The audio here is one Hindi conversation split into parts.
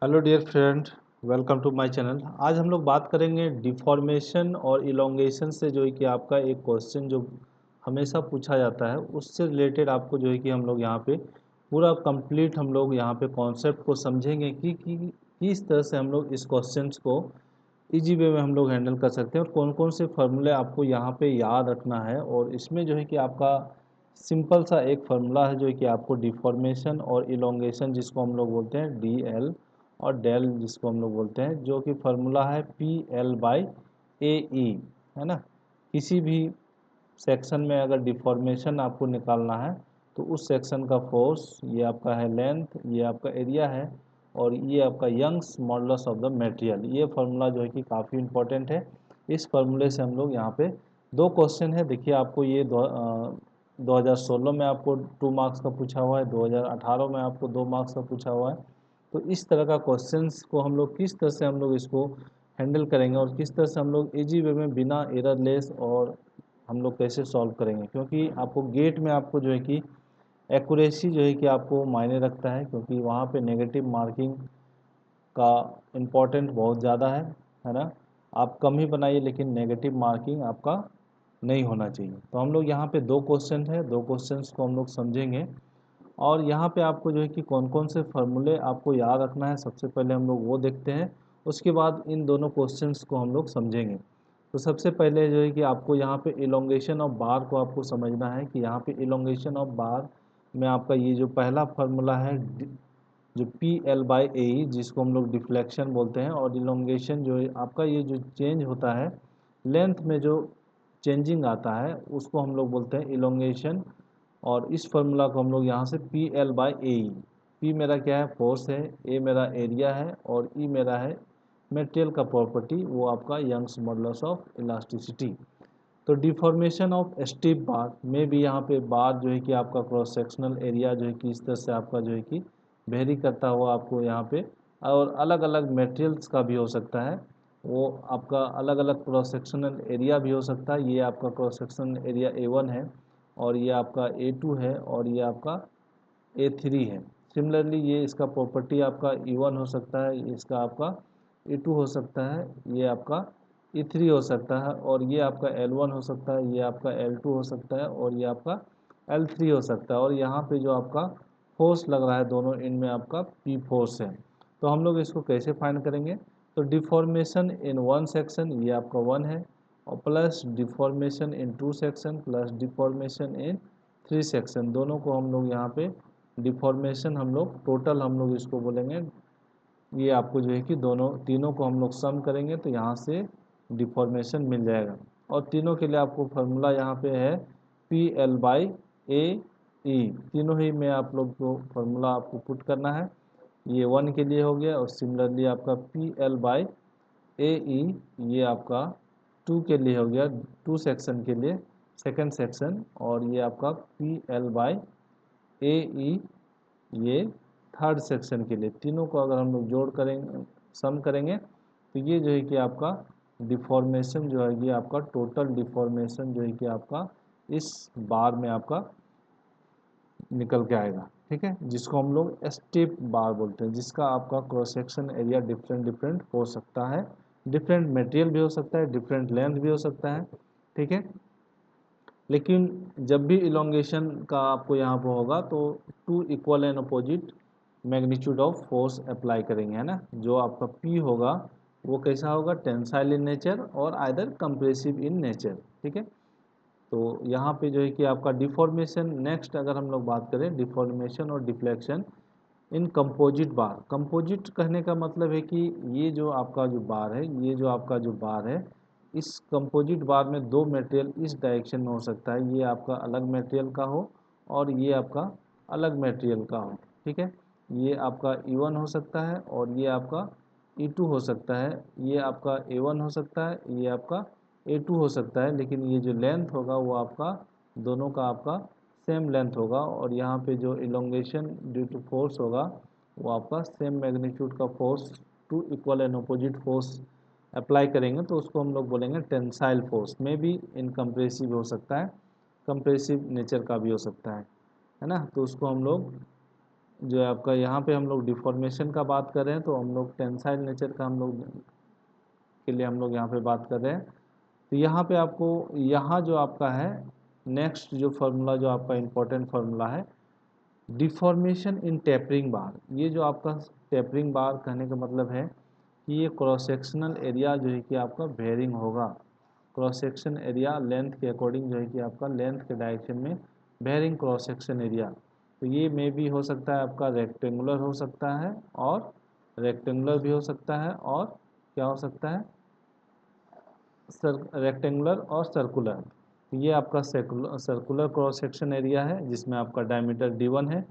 Hello dear friend, welcome to my channel. आज हम लोग बात करेंगे डिफॉर्मेशन और इलोंगेशन से जो है कि आपका एक क्वेश्चन जो हमेशा पूछा जाता है उससे रिलेटेड आपको जो है कि हम लोग यहाँ पे पूरा कंप्लीट हम लोग यहाँ पे कॉन्सेप्ट को समझेंगे कि किस तरह से हम लोग इस क्वेश्चंस को इजी वे में हम लोग हैंडल कर सकते हैं और कौन कौन से फार्मूले आपको यहाँ पे याद रखना है। और इसमें जो है कि आपका सिंपल सा एक फार्मूला है जो है कि आपको डिफॉर्मेशन और इलोंगेशन जिसको हम लोग बोलते हैं डी एल और डेल जिसको हम लोग बोलते हैं, जो कि फार्मूला है पी एल बाई ए ई, है ना। किसी भी सेक्शन में अगर डिफॉर्मेशन आपको निकालना है तो उस सेक्शन का फोर्स ये आपका है लेंथ, ये आपका एरिया है और ये आपका Young's modulus of the material. ये फार्मूला जो है कि काफ़ी इंपॉर्टेंट है। इस फार्मूले से हम लोग यहाँ पे दो क्वेश्चन है। देखिए आपको ये 2016 में आपको 2 मार्क्स का पूछा हुआ है, 2018 में आपको 2 मार्क्स का पूछा हुआ है। तो इस तरह का क्वेश्चंस को हम लोग किस तरह से हम लोग इसको हैंडल करेंगे और किस तरह से हम लोग इजी वे में बिना एरर लेस और हम लोग कैसे सॉल्व करेंगे, क्योंकि आपको गेट में आपको जो है कि एक्यूरेसी जो है कि आपको मायने रखता है, क्योंकि वहाँ पे नेगेटिव मार्किंग का इम्पोर्टेंट बहुत ज़्यादा है ना। आप कम ही बनाइए लेकिन नेगेटिव मार्किंग आपका नहीं होना चाहिए। तो हम लोग यहाँ पे दो क्वेश्चन है, दो क्वेश्चंस को हम लोग समझेंगे और यहाँ पे आपको जो है कि कौन कौन से फार्मूले आपको याद रखना है सबसे पहले हम लोग वो देखते हैं। उसके बाद इन दोनों क्वेश्चंस को हम लोग समझेंगे। तो सबसे पहले जो है कि आपको यहाँ पे इलोंगेशन ऑफ बार को आपको समझना है कि यहाँ पे इलोंगेशन ऑफ बार में आपका ये जो पहला फार्मूला है जो पी एल बाई ए जिसको हम लोग डिफ्लेक्शन बोलते हैं, और इलोंगेशन जो है आपका ये जो चेंज होता है लेंथ में जो चेंजिंग आता है उसको हम लोग बोलते हैं इलोंगेशन। और इस फार्मूला को हम लोग यहाँ से P L by A E, P मेरा क्या है फोर्स है, ए मेरा एरिया है और ई मेरा है मटेरियल का प्रॉपर्टी, वो आपका यंग्स मॉडुलस ऑफ इलास्टिसिटी। तो डिफॉर्मेशन ऑफ स्टिफ बार में भी यहाँ पे बार जो है कि आपका क्रॉस सेक्शनल एरिया जो है कि इस तरह से आपका जो है कि वेरी करता हुआ आपको यहाँ पे, और अलग अलग मटेरियल्स का भी हो सकता है, वो आपका अलग अलग क्रॉस सेक्शनल एरिया भी हो सकता है। ये आपका क्रॉस सेक्शनल एरिया A1 है और ये आपका A2 है और ये आपका A3 है। सिमिलरली ये इसका प्रॉपर्टी आपका E1 हो सकता है, इसका आपका E2 हो सकता है, ये आपका E3 हो सकता है और ये आपका L1 हो सकता है, ये आपका L2 हो सकता है और ये आपका L3 हो सकता है। और यहाँ पे जो आपका फोर्स लग रहा है दोनों इनमें आपका P फोर्स है। तो हम लोग इसको कैसे फाइंड करेंगे? तो डिफॉर्मेशन इन वन सेक्शन ये आपका 1 है और प्लस डिफॉर्मेशन इन 2 सेक्शन प्लस डिफॉर्मेशन इन 3 सेक्शन, दोनों को हम लोग यहाँ पे डिफॉर्मेशन हम लोग टोटल हम लोग इसको बोलेंगे। ये आपको जो है कि दोनों तीनों को हम लोग सम करेंगे तो यहाँ से डिफॉर्मेशन मिल जाएगा। और तीनों के लिए आपको फार्मूला यहाँ पे है पी एल बाई ए ई, तीनों ही में आप लोग को फार्मूला आपको पुट करना है। ये 1 के लिए हो गया और सिमिलरली आपका पी एल बाई ए ई ये आपका 2 के लिए हो गया, 2 सेक्शन के लिए सेकंड सेक्शन, और ये आपका पी एल बाई ए ई ये थर्ड सेक्शन के लिए। तीनों को अगर हम लोग जोड़ करेंगे सम करेंगे तो ये जो है कि आपका डिफॉर्मेशन जो है कि आपका टोटल डिफॉर्मेशन जो है कि आपका इस बार में आपका निकल के आएगा, ठीक है, जिसको हम लोग स्टेप बार बोलते हैं, जिसका आपका cross section area different different हो सकता है, डिफरेंट मटेरियल भी हो सकता है, डिफरेंट लेंथ भी हो सकता है, ठीक है। लेकिन जब भी इलोंगेशन का आपको यहाँ पर होगा तो two equal and opposite magnitude of force apply करेंगे, है ना। जो आपका P होगा वो कैसा होगा, टेंसाइल इन नेचर और आइदर कंप्रेसिव इन नेचर, ठीक है। तो यहाँ पे जो है कि आपका डिफॉर्मेशन, नेक्स्ट अगर हम लोग बात करें डिफॉर्मेशन और deflection in composite bar. Composite कहने का मतलब है कि ये जो आपका जो बार है, ये जो आपका जो बार है, इस कंपोजिट बार में दो मटेरियल इस डायरेक्शन में हो सकता है, ये आपका अलग मटेरियल का हो और ये आपका अलग मटेरियल का हो, ठीक है। ये आपका E1 हो सकता है और ये आपका E2 हो सकता है, ये आपका A1 हो सकता है, ये आपका A2 हो सकता है, लेकिन ये जो लेंथ होगा वो आपका दोनों का आपका सेम लेंथ होगा। और यहाँ पे जो इलोंगेशन ड्यू टू फोर्स होगा वो आपका सेम मैग्नीट्यूड का force, two equal and opposite force apply करेंगे तो उसको हम लोग बोलेंगे टेंसाइल फोर्स। में भी इनकम्प्रेसिव हो सकता है, कंप्रेसिव नेचर का भी हो सकता है ना। तो उसको हम लोग जो है आपका यहाँ पे हम लोग डिफॉर्मेशन का बात कर रहे हैं, तो हम लोग टेंसाइल नेचर का हम लोग के लिए हम लोग यहाँ पे बात कर रहे हैं। तो यहाँ पे आपको यहाँ जो आपका है नेक्स्ट जो फार्मूला जो आपका इम्पोर्टेंट फार्मूला है, डिफॉर्मेशन इन टेपरिंग बार। ये जो आपका टेपरिंग बार कहने का मतलब है कि ये क्रॉस सेक्शनल एरिया जो है कि आपका वेरिंग होगा। क्रॉस सेक्शन एरिया लेंथ के अकॉर्डिंग जो है कि आपका लेंथ के डायरेक्शन में वेरिंग क्रॉस सेक्शन एरिया। तो ये में भी हो सकता है आपका रेक्टेंगुलर हो सकता है, और रेक्टेंगुलर भी हो सकता है, और क्या हो सकता है, रेक्टेंगुलर और सर्कुलर। ये आपका सर्कुलर क्रॉस सेक्शन एरिया है जिसमें आपका डायमीटर d1 है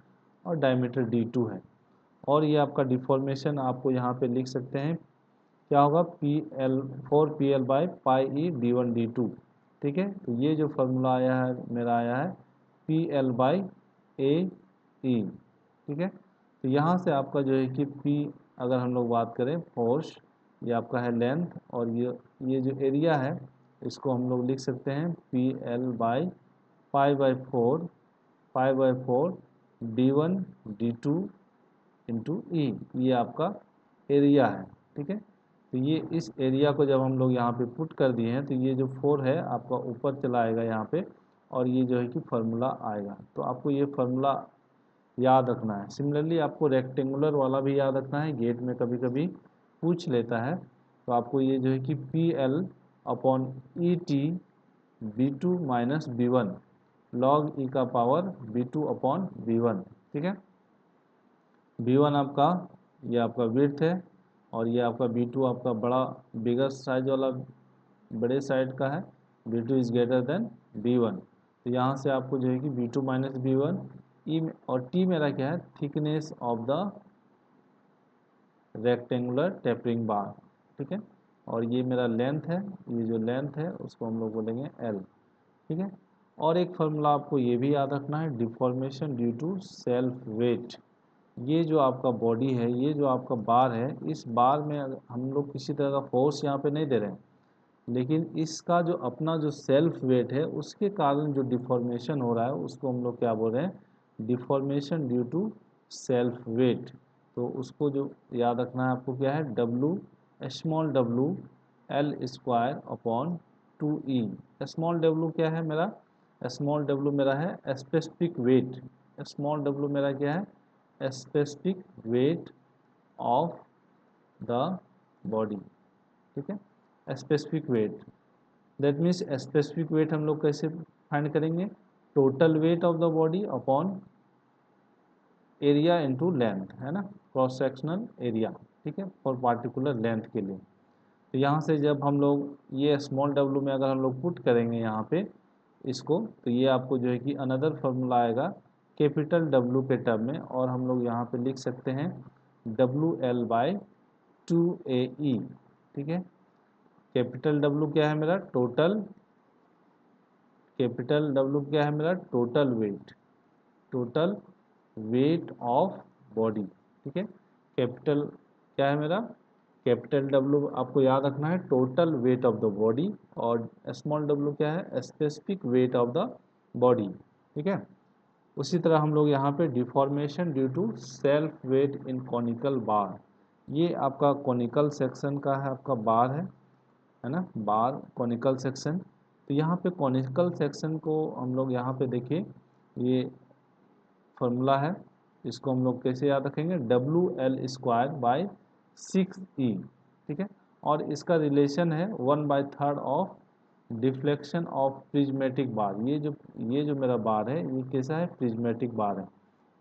और डायमीटर d2 है। और ये आपका डिफॉर्मेशन आपको यहाँ पे लिख सकते हैं, क्या होगा, PL 4PL/πe d1 d2। ठीक है, तो ये जो फार्मूला आया है मेरा आया है PL/AE। ठीक है, तो यहाँ से आपका जो है कि P, अगर हम लोग बात करें फोर्स, ये आपका है लेंथ, और ये जो एरिया है इसको हम लोग लिख सकते हैं PL/π/4 d1 d2 इंटू ई। ये आपका एरिया है। ठीक है, तो ये इस एरिया को जब हम लोग यहाँ पे पुट कर दिए हैं तो ये जो 4 है आपका ऊपर चला आएगा यहाँ पे, और ये जो है कि फार्मूला आएगा। तो आपको ये फार्मूला याद रखना है। सिमिलरली आपको रेक्टेंगुलर वाला भी याद रखना है, गेट में कभी कभी पूछ लेता है। तो आपको ये जो है कि PL/ET/B2 - B1 log e का पावर B2/B1। ठीक है, B1 आपका, ये आपका विड्थ है, और ये आपका B2 आपका बड़ा बिगर साइज वाला बड़े साइड का है। B2 is greater than B1। तो यहाँ से आपको जो है कि B2 - B1 ई, और T मेरा क्या है, thickness of the rectangular tapering bar. ठीक है, और ये मेरा लेंथ है, ये जो लेंथ है उसको हम लोग बोलेंगे L। ठीक है, और एक फार्मूला आपको ये भी याद रखना है, deformation due to self weight. ये जो आपका बॉडी है, ये जो आपका बार है, इस बार में हम लोग किसी तरह का फोर्स यहाँ पे नहीं दे रहे हैं, लेकिन इसका जो अपना जो सेल्फ वेट है उसके कारण जो डिफॉर्मेशन हो रहा है उसको हम लोग क्या बोल रहे हैं, deformation due to self weight. तो उसको जो याद रखना है आपको क्या है, W, small w L² / 2E। Small w क्या है मेरा, स्मॉल w मेरा है स्पेसिफिक वेट। स्मॉल w मेरा क्या है, specific weight of the body. ठीक है, specific wait, that means specific weight हम लोग कैसे फाइंड करेंगे, total weight of the body upon area into length, है ना, क्रॉस सेक्शनल एरिया। ठीक है, फॉर पार्टिकुलर लेंथ के लिए। तो यहाँ से जब हम लोग ये स्मॉल w में अगर हम लोग पुट करेंगे यहाँ पे इसको, तो ये आपको जो है कि अनदर फार्मूला आएगा कैपिटल W के टर्म में, और हम लोग यहाँ पे लिख सकते हैं WL/2AE। ठीक है, कैपिटल W क्या है मेरा, टोटल, कैपिटल W क्या है मेरा, total weight, total weight of body. ठीक है, कैपिटल क्या है मेरा, कैपिटल W आपको याद रखना है total weight of the body, और स्मॉल w क्या है, specific weight of the body. ठीक है, उसी तरह हम लोग यहाँ पे deformation due to self weight in conical bar. ये आपका कॉनिकल सेक्शन का है, आपका बार है ना, बार कॉनिकल सेक्शन। तो यहाँ पे कॉनिकल सेक्शन को हम लोग यहाँ पे देखिए, ये फार्मूला है, इसको हम लोग कैसे याद रखेंगे, WL² / 6E। ठीक है, और इसका रिलेशन है 1/3 ऑफ डिफ्लेक्शन ऑफ प्रिज्मेटिक बार। ये जो मेरा बार है ये कैसा है, प्रिज्मेटिक बार है।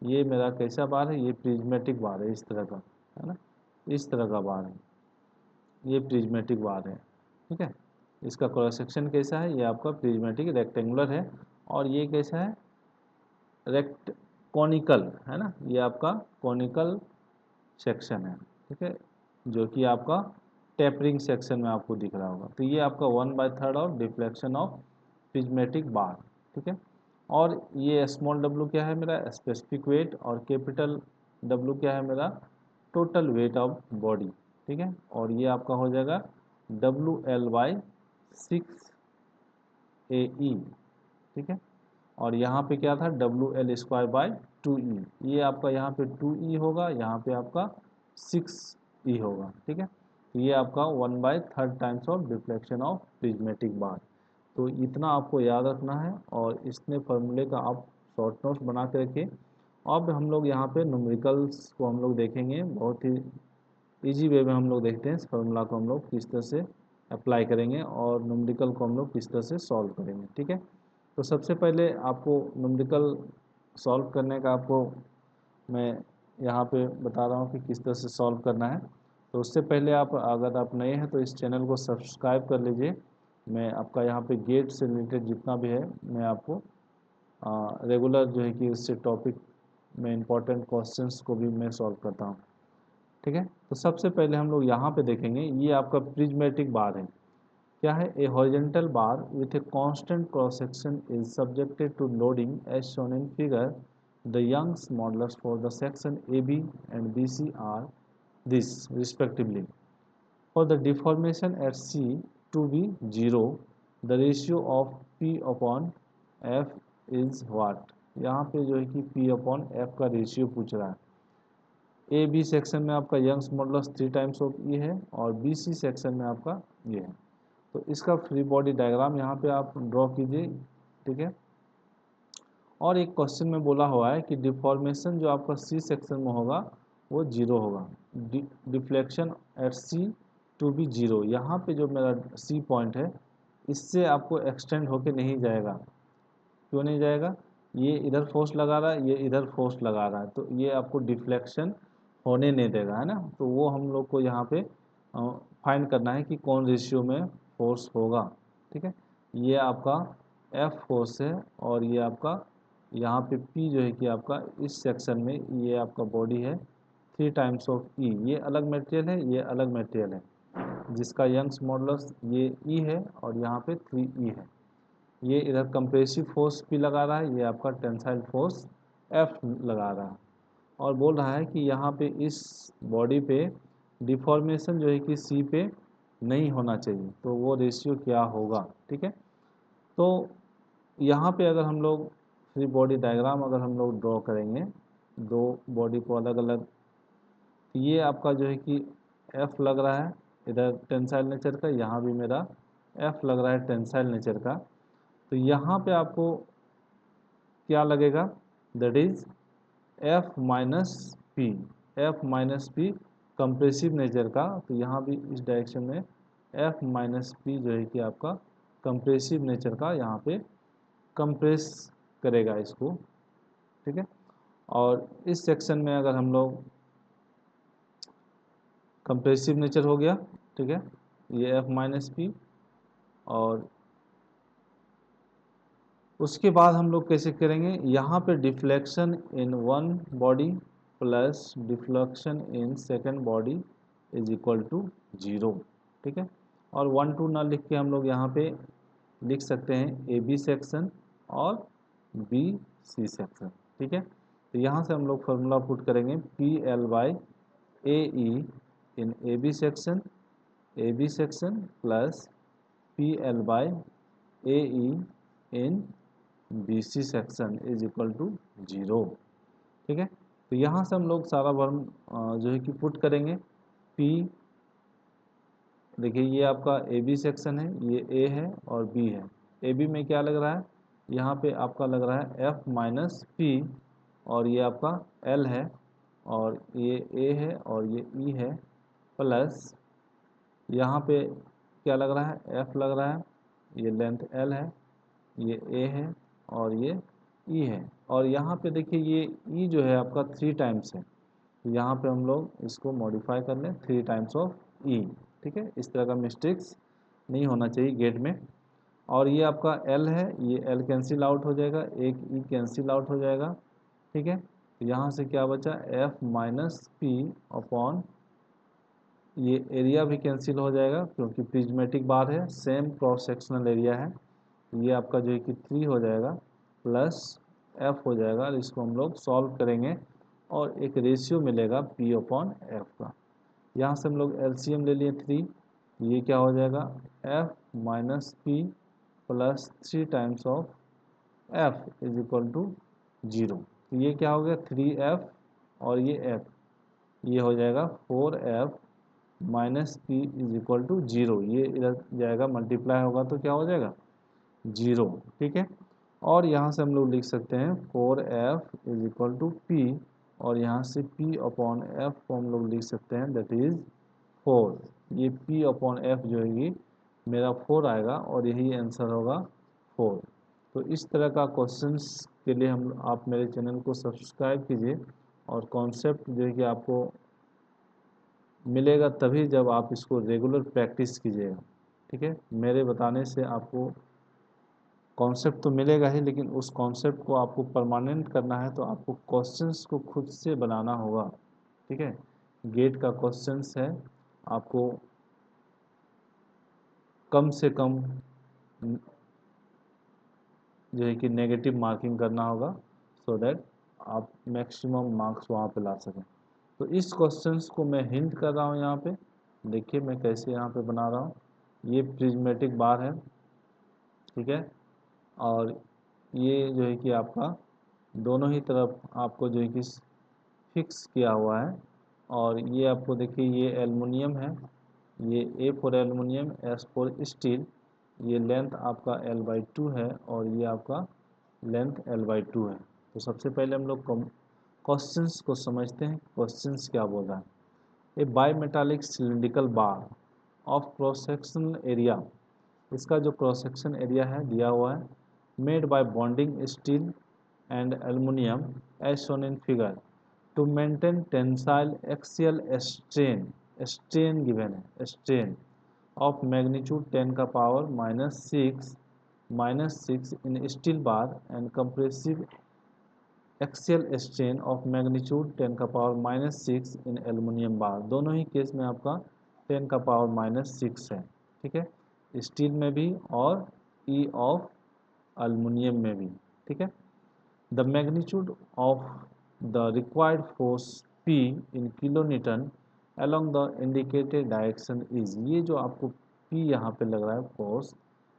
ये मेरा कैसा बार है, ये प्रिज्मेटिक बार है, इस तरह का, है ना, इस तरह का बार है, ये प्रिज्मेटिक बार है। ठीक है, इसका क्रॉस सेक्शन कैसा है, ये आपका प्रिज्मेटिक रेक्टेंगुलर है, और ये कैसा है, रेक्ट कॉनिकल, है ना, ये आपका कॉनिकल सेक्शन है। ठीक है, जो कि आपका टेपरिंग सेक्शन में आपको दिख रहा होगा। तो ये आपका 1/3 ऑफ डिफ्लेक्शन ऑफ प्रिज्मेटिक बार। ठीक है, और ये स्मॉल w क्या है मेरा, स्पेसिफिक वेट, और कैपिटल W क्या है मेरा, टोटल वेट ऑफ बॉडी। ठीक है, और ये आपका हो जाएगा WL/6AE। ठीक है, और यहाँ पे क्या था, WL² / 2e, ये आपका यहाँ पे 2e होगा, यहाँ पे आपका 6e होगा, ठीक है। तो ये आपका 1/3 times of deflection of prismatic bar. तो इतना आपको याद रखना है और इसने फॉर्मूले का आप शॉर्ट नोट्स बना के रखिए। अब हम लोग यहाँ पे न्यूमेरिकल्स को हम लोग देखेंगे, बहुत ही इजी वे में हम लोग देखते हैं इस फार्मूला को हम लोग किस तरह से अप्लाई करेंगे और न्यूमेरिकल को हम लोग किस तरह से सॉल्व करेंगे, ठीक है। तो सबसे पहले आपको न्यूमेरिकल सॉल्व करने का आपको मैं यहाँ पे बता रहा हूँ कि किस तरह से सॉल्व करना है। तो उससे पहले आप अगर आप नए हैं तो इस चैनल को सब्सक्राइब कर लीजिए। मैं आपका यहाँ पे गेट से रिलेटेड जितना भी है मैं आपको रेगुलर जो है कि उससे टॉपिक में इम्पोर्टेंट क्वेश्चंस को भी मैं सॉल्व करता हूँ, ठीक है। तो सबसे पहले हम लोग यहाँ पे देखेंगे, ये आपका प्रिज्मेटिक बार है। क्या है? A horizontal bar with a constant cross section is subjected to loading as shown in figure. The Young's modulus for the section A B and B C are this respectively. For the deformation at C to be 0, the ratio of P upon F is what? यहाँ पे जो है कि P upon F का रेशियो पूछ रहा है। ए बी सेक्शन में आपका यंग्स मॉडुलस 3 टाइम्स ऑफ ई है और बी सी सेक्शन में आपका ये है। तो इसका फ्री बॉडी डायग्राम यहाँ पे आप ड्रॉ कीजिए, ठीक है। और एक क्वेश्चन में बोला हुआ है कि डिफॉर्मेशन जो आपका सी सेक्शन में होगा वो 0 होगा। Deflection at C to be 0। यहाँ पे जो मेरा सी पॉइंट है इससे आपको एक्सटेंड होके नहीं जाएगा। क्यों नहीं जाएगा? ये इधर फोर्स लगा रहा है, ये इधर फोर्स लगा रहा है, तो ये आपको डिफ्लेक्शन होने नहीं देगा, है ना। तो वो हम लोग को यहाँ पे फाइंड करना है कि कौन रेशियो में फोर्स होगा, ठीक है। ये आपका एफ फोर्स है और ये आपका यहाँ पे पी जो है कि आपका इस सेक्शन में ये आपका बॉडी है 3 टाइम्स ऑफ ई। ये अलग मटेरियल है, ये अलग मटेरियल है, जिसका यंग्स मॉडुलस ये ई है और यहाँ पे 3e है। ये इधर कंप्रेसिव फोर्स भी लगा रहा है, ये आपका टेंसाइल फोर्स एफ लगा रहा है और बोल रहा है कि यहाँ पे इस बॉडी पे डिफॉर्मेशन जो है कि सी पे नहीं होना चाहिए, तो वो रेशियो क्या होगा, ठीक है। तो यहाँ पे अगर हम लोग फ्री बॉडी डायग्राम अगर हम लोग ड्रॉ करेंगे दो बॉडी को अलग अलग, तो ये आपका जो है कि एफ लग रहा है इधर टेंसाइल नेचर का, यहाँ भी मेरा एफ लग रहा है टेंसाइल नेचर का। तो यहाँ पे आपको क्या लगेगा? That is F minus P. F minus P compressive nature का, तो यहाँ भी इस डायरेक्शन में एफ माइनस पी जो है कि आपका कंप्रेसिव नेचर का यहाँ पे कंप्रेस करेगा इसको, ठीक है। और इस सेक्शन में अगर हम लोग कंप्रेसिव नेचर हो गया, ठीक है, ये एफ माइनस पी। और उसके बाद हम लोग कैसे करेंगे? यहाँ पे deflection in one body plus deflection in second body is equal to 0, ठीक है। और 1 2 ना लिख के हम लोग यहाँ पे लिख सकते हैं ए बी सेक्शन और बी सी सेक्शन, ठीक है। तो यहाँ से हम लोग फार्मूला पुट करेंगे P L by A E in A B section plus P L by A E in B C section is equal to 0, ठीक है। तो यहाँ से हम लोग सारा वर्म जो है कि पुट करेंगे। पी देखिए ये आपका ए बी सेक्शन है, ये ए है और बी है। ए बी में क्या लग रहा है? यहाँ पे आपका लग रहा है एफ माइनस पी और ये आपका एल है और ये ए है और ये ई है, प्लस यहाँ पे क्या लग रहा है? एफ लग रहा है, ये लेंथ एल है, ये ए है और ये ई है। और यहाँ पे देखिए ये ई जो है आपका 3 टाइम्स है, तो यहाँ पे हम लोग इसको मॉडिफाई कर लें 3 टाइम्स ऑफ ई, ठीक है। इस तरह का मिस्टेक्स नहीं होना चाहिए गेट में। और ये आपका एल है, ये एल कैंसिल आउट हो जाएगा, एक ई कैंसिल आउट हो जाएगा, ठीक है। तो यहाँ से क्या बचा? एफ माइनस पी अपॉन ये एरिया भी कैंसिल हो जाएगा क्योंकि प्रिज्मेटिक बार है, सेम क्रॉस सेक्शनल एरिया है। ये आपका जो है कि 3 हो जाएगा प्लस एफ हो जाएगा और इसको हम लोग सॉल्व करेंगे और एक रेशियो मिलेगा पी अपॉन एफ का। यहाँ से हम लोग एलसीएम ले लिए 3, ये क्या हो जाएगा? F minus P plus 3 times of F is equal to 0। तो ये क्या हो गया 3F और ये F, ये हो जाएगा 4F minus P is equal to 0। ये इधर जाएगा मल्टीप्लाई होगा तो क्या हो जाएगा 0। ठीक है, और यहाँ से हम लोग लिख सकते हैं 4F is equal to P, और यहाँ से P अपॉन F को हम लोग लिख सकते हैं दैट इज 4। ये P अपॉन F जो है मेरा 4 आएगा और यही आंसर होगा 4। तो इस तरह का क्वेश्चंस के लिए हम आप मेरे चैनल को सब्सक्राइब कीजिए, और कॉन्सेप्ट जो है कि आपको मिलेगा तभी जब आप इसको रेगुलर प्रैक्टिस कीजिएगा। ठीक है, मेरे बताने से आपको कॉन्सेप्ट तो मिलेगा ही, लेकिन उस कॉन्सेप्ट को आपको परमानेंट करना है तो आपको क्वेश्चंस को खुद से बनाना होगा। ठीक है, गेट का क्वेश्चंस है, आपको कम से कम जो है कि नेगेटिव मार्किंग करना होगा, सो दैट आप मैक्सिमम मार्क्स वहाँ पे ला सकें। तो इस क्वेश्चंस को मैं हिंट कर रहा हूँ यहाँ पे, देखिए मैं कैसे यहाँ पे बना रहा हूँ। ये प्रिज्मेटिक बार है, ठीक है, और ये जो है कि आपका दोनों ही तरफ आपको जो है कि फिक्स किया हुआ है, और ये आपको देखिए ये एल्युमिनियम है, ये A for aluminium, S for steel, ये लेंथ आपका L/2 है और ये आपका लेंथ L/2 है। तो सबसे पहले हम लोग क्वेश्चंस को समझते हैं, क्वेश्चंस क्या बोल रहा है। A bimetallic cylindrical bar of cross section area, इसका जो क्रॉस सेक्शन एरिया है दिया हुआ है, made by bonding steel and aluminium as shown in figure to maintain tensile axial strain given है, स्ट्रेन ऑफ मैग्नीट्यूड 10 का power -6 in steel bar and compressive axial strain of magnitude 10 का पावर -6 इन एल्युमिनियम बार। दोनों ही केस में आपका 10 का पावर -6 है। ठीक है, स्टील में भी और ई ऑफ एल्युमिनियम में भी। ठीक है, the magnitude of the required force P in kilo Newton along the indicated direction is, ये जो आपको P यहाँ पे लग रहा है फोर्स,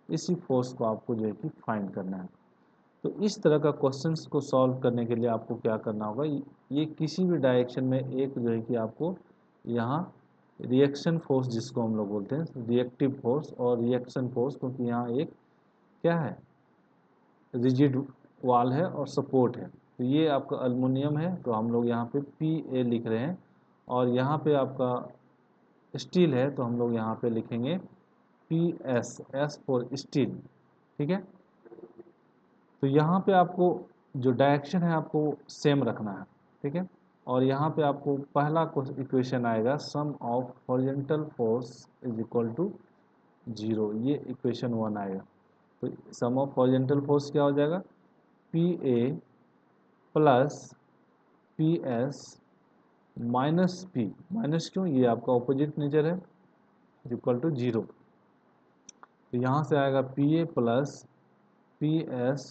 इसी फोर्स को आपको जो है कि फाइंड करना है। तो इस तरह का क्वेश्चंस को सॉल्व करने के लिए आपको क्या करना होगा, ये किसी भी डायरेक्शन में एक जो है कि आपको यहाँ रिएक्शन फोर्स, जिसको हम लोग बोलते हैं रिएक्टिव फोर्स और रिएक्शन फोर्स, क्योंकि यहाँ एक क्या है रिजिड वाल है और सपोर्ट है। तो ये आपका एल्युमिनियम है तो हम लोग यहाँ पे PA लिख रहे हैं, और यहाँ पे आपका स्टील है तो हम लोग यहाँ पे लिखेंगे PS, S फॉर स्टील। ठीक है, तो यहाँ पे आपको जो डायरेक्शन है आपको सेम रखना है। ठीक है, और यहाँ पे आपको पहला इक्वेशन आएगा sum of horizontal force is equal to 0, ये इक्वेशन 1 आएगा। तो सम ऑफ हॉरिजॉन्टल फोर्स क्या हो जाएगा PA plus PS minus P, minus क्यों, ये आपका ऑपोजिट नेचर है, इक्वल टू 0। तो यहाँ से आएगा PA plus PS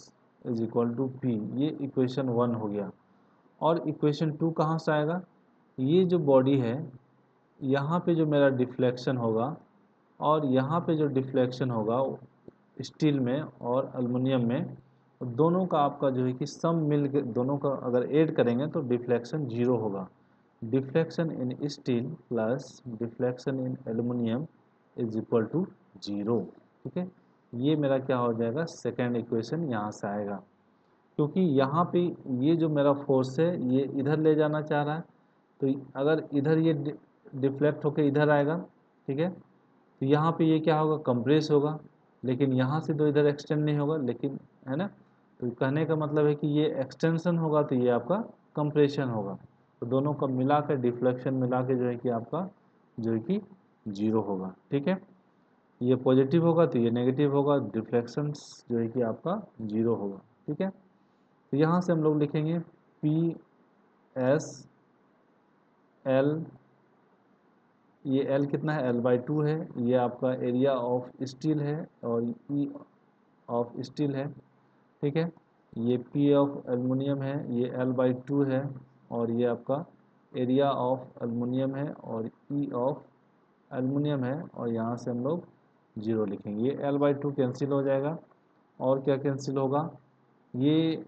is equal to P, ये इक्वेशन 1 हो गया। और इक्वेशन 2 कहाँ से आएगा, ये जो बॉडी है यहाँ पे जो मेरा डिफ्लेक्शन होगा और यहाँ पे जो डिफ्लेक्शन होगा स्टील में और एल्युमिनियम में, दोनों का आपका जो है कि सम मिल के दोनों का अगर ऐड करेंगे तो डिफ्लेक्शन 0 होगा। Deflection in steel plus deflection in aluminium is equal to 0। ठीक है, ये मेरा क्या हो जाएगा सेकेंड इक्वेशन यहाँ से आएगा, क्योंकि यहाँ पे ये जो मेरा फोर्स है ये इधर ले जाना चाह रहा है, तो अगर इधर ये डिफ्लेक्ट होकर इधर आएगा, ठीक है, तो यहाँ पे ये क्या होगा कंप्रेस होगा, लेकिन यहाँ से तो इधर एक्सटेंड नहीं होगा, लेकिन है ना, तो कहने का मतलब है कि ये एक्सटेंशन होगा तो ये आपका कंप्रेशन होगा। तो दोनों का मिला कर डिफ्लेक्शन मिला के जो है कि आपका जो है कि 0 होगा। ठीक है, ये पॉजिटिव होगा तो ये नेगेटिव होगा, डिफ्लेक्शन जो है कि आपका 0 होगा। ठीक है, तो यहाँ से हम लोग लिखेंगे PS L, ये L कितना है L/2 है, ये आपका एरिया ऑफ स्टील है और E ऑफ स्टील है। ठीक है, ये P ऑफ एल्युमिनियम है, ये L/2 है, और ये आपका एरिया ऑफ एल्युमिनियम है और E ऑफ एल्युमिनियम है, और यहाँ से हम लोग 0 लिखेंगे। ये L/2 कैंसिल हो जाएगा, और क्या कैंसिल होगा, ये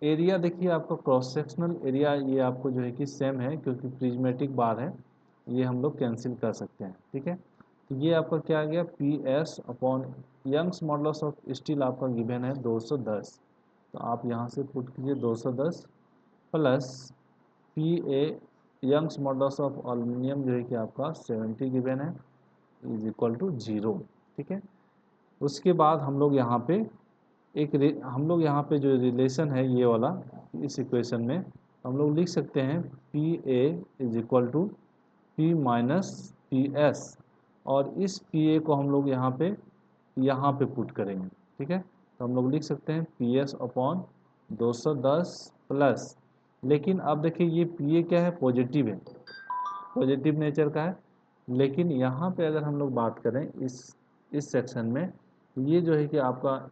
एरिया देखिए आपका क्रॉस सेक्शनल एरिया ये आपको जो है कि सेम है, क्योंकि प्रिज्मेटिक बार है, ये हम लोग कैंसिल कर सकते हैं। ठीक है, तो ये आपका क्या आ गया, P S upon Young's modulus of steel आपका गिवन है 210। तो आप यहाँ से पुट कीजिए 210 plus P A Young's modulus of aluminium जो है कि आपका 70 गिवन है, इज इक्वल टू 0। ठीक है, उसके बाद हम लोग यहाँ पे हम लोग यहाँ पे जो रिलेशन है ये वाला, इस इक्वेशन में हम लोग लिख सकते हैं P A is equal to P minus P S, और इस पी ए को हम लोग यहाँ पे पुट करेंगे। ठीक है, तो हम लोग लिख सकते हैं पी एस अपॉन 210 प्लस, लेकिन अब देखिए ये पी ए क्या है, पॉजिटिव है, पॉजिटिव नेचर का है। लेकिन यहाँ पे अगर हम लोग बात करें इस सेक्शन में, तो ये जो है कि आपका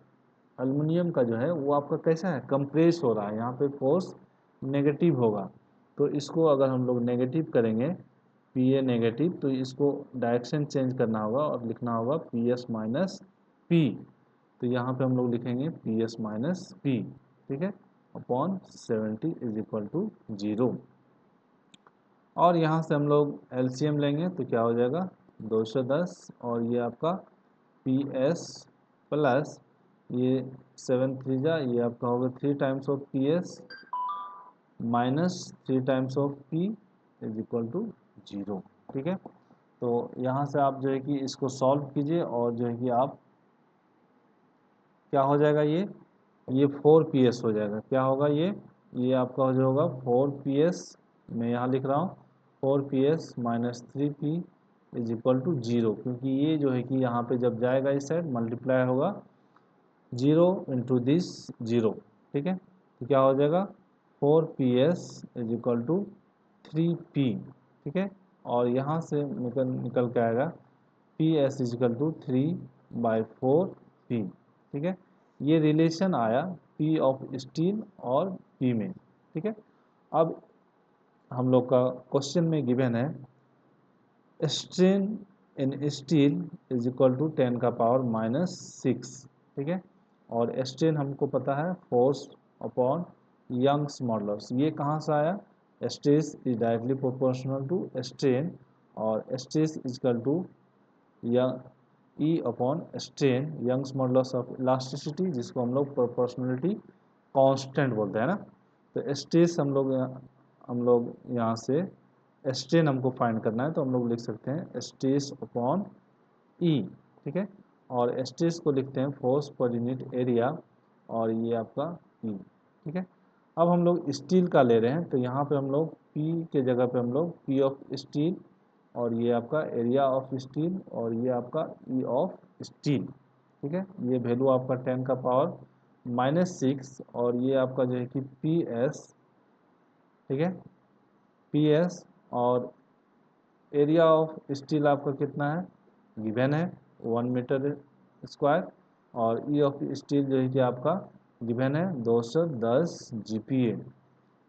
एल्युमिनियम का जो है वो आपका कैसा है, कंप्रेस हो रहा है, यहाँ पे फोर्स नेगेटिव होगा। तो इसको अगर हम लोग नेगेटिव करेंगे, पी ए नेगेटिव, तो इसको डायरेक्शन चेंज करना होगा और लिखना होगा पी एस माइनस पी। तो यहाँ पे हम लोग लिखेंगे पी एस माइनस पी। ठीक है, अपॉन 70 इज इक्वल टू 0। और यहाँ से हम लोग एलसीएम लेंगे तो क्या हो जाएगा, 210, और ये आपका पी एस प्लस ये 7 3 जा, ये आपका होगा 3 times of P S minus 3 times of P is equal to 0। ठीक है, तो यहाँ से आप जो है कि इसको सॉल्व कीजिए, और जो है कि आप क्या हो जाएगा, ये 4 पी एस हो जाएगा। क्या होगा, ये आपका हो जाएगा 4 पी एस, मैं यहाँ लिख रहा हूँ 4 P S minus 3 P is equal to 0, क्योंकि ये जो है कि यहाँ पे जब जाएगा इस साइड मल्टीप्लाई होगा 0 इंटू दिस 0। ठीक है, तो क्या हो जाएगा 4 P S is equal to 3 P. ठीक है, और यहाँ से निकल के आएगा P S is equal to 3/4 P. ठीक है, ये रिलेशन आया पी ऑफ स्टील और पी में। ठीक है, अब हम लोग का क्वेश्चन में गिवन है strain in steel is equal to 10 का पावर माइनस 6। ठीक है, और स्ट्रेन हमको पता है फोर्स अपॉन यंग्स मॉडुलस, ये कहाँ से आया, stress is directly proportional to strain, और stress is equal to E upon strain Young's modulus of elasticity, जिसको हम लोग प्रोपोर्शनलिटी कांस्टेंट बोलते हैं ना। तो स्ट्रेस हम लोग यहाँ से स्ट्रेन हमको फाइंड करना है, तो हम लोग लिख सकते हैं स्ट्रेस अपॉन ई। ठीक है, और स्ट्रेस को लिखते हैं फोर्स पर यूनिट एरिया, और ये आपका ई। ठीक है, अब हम लोग स्टील का ले रहे हैं, तो यहाँ पे हम लोग पी के जगह पे हम लोग पी ऑफ स्टील, और ये आपका एरिया ऑफ स्टील, और ये आपका ई ऑफ स्टील। ठीक है, ये वैल्यू आपका 10 का पावर माइनस 6, और ये आपका जो है कि पी एस। ठीक है, पी एस, और एरिया ऑफ स्टील आपका कितना है, गिवन है 1 मीटर स्क्वायर, और ई ऑफ स्टील जो है कि आपका गिवन है 210 जीपीए।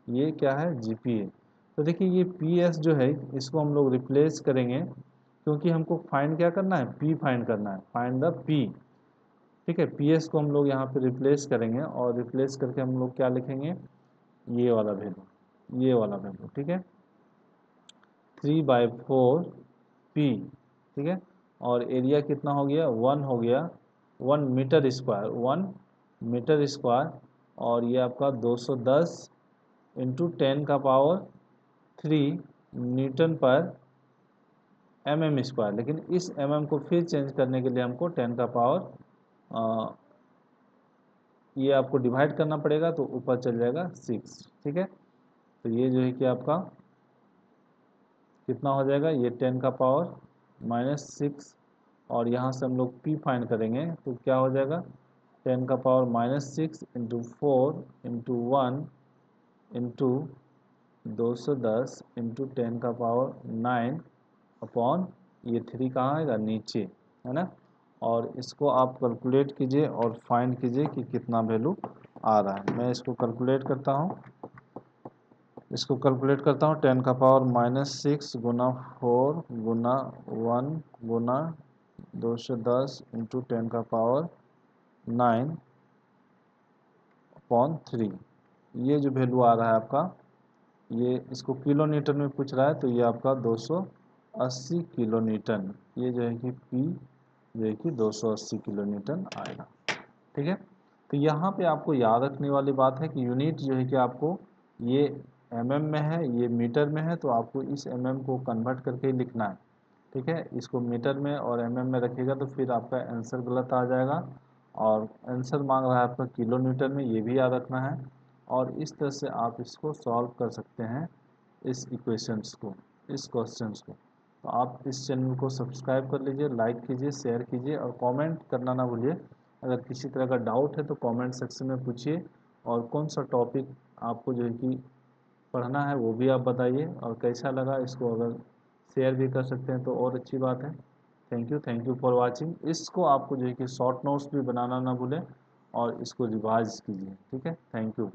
ये क्या है, जीपीए। तो देखिए ये पी एस जो है इसको हम लोग रिप्लेस करेंगे, क्योंकि हमको फाइंड क्या करना है, पी फाइंड करना है, फाइंड द पी। ठीक है, पी एस को हम लोग यहाँ पे रिप्लेस करेंगे, और रिप्लेस करके हम लोग क्या लिखेंगे, ये वाला वैल्यू, ये वाला वैल्यू। ठीक है, 3/4 पी। ठीक है, और एरिया कितना हो गया, 1 हो गया, 1 मीटर स्क्वायर, 1 मीटर स्क्वायर, और ये आपका 210 इंटू 10 का पावर 3 न्यूटन पर एम स्क्वायर। लेकिन इस को फिर चेंज करने के लिए हमको 10 का पावर ये आपको डिवाइड करना पड़ेगा, तो ऊपर चल जाएगा 6। ठीक है, तो ये जो है कि आपका कितना हो जाएगा, ये 10 का पावर माइनस 6, और यहाँ से हम लोग पी फाइंड करेंगे, तो क्या हो जाएगा 10 का power minus 6 into 4 into 1 into 210 into 10 का पावर 9 अपॉन ये 3 कहाँ आएगा, नीचे, है ना। और इसको आप कैलकुलेट कीजिए और फाइंड कीजिए कि कितना वैल्यू आ रहा है। मैं इसको कैलकुलेट करता हूँ, 10 का पावर माइनस 6 गुना 4 गुना 1 गुना 210 इंटू 10 का पावर 9 अपॉन 3। ये जो वैल्यू आ रहा है आपका, ये इसको किलो न्यूटन में पूछ रहा है, तो ये आपका 280 किलो न्यूटन, ये जो है कि P जो है कि 280 किलो न्यूटन आएगा। ठीक है, तो यहाँ पे आपको याद रखने वाली बात है कि यूनिट जो है कि आपको ये mm में है, ये मीटर में है, तो आपको इस mm को कन्वर्ट करके ही लिखना है। ठीक है, इसको मीटर में और mm में रखिएगा तो फिर आपका आंसर गलत आ जाएगा, और आंसर मांग रहा है आपका किलो न्यूटन में, ये भी याद रखना है। और इस तरह से आप इसको सॉल्व कर सकते हैं, इस इक्वेशंस को, इस क्वेश्चंस को। तो आप इस चैनल को सब्सक्राइब कर लीजिए, लाइक कीजिए, शेयर कीजिए और कमेंट करना ना भूलिए। अगर किसी तरह का डाउट है तो कमेंट सेक्शन में पूछिए, और कौन सा टॉपिक आपको जो है कि पढ़ना है वो भी आप बताइए, और कैसा लगा इसको अगर शेयर भी कर सकते हैं तो और अच्छी बात है। Thank you for watching. इसको आपको जो है कि शॉर्ट नोट्स भी बनाना ना भूलें, और इसको रिवाइज कीजिए। ठीक है, थैंक यू।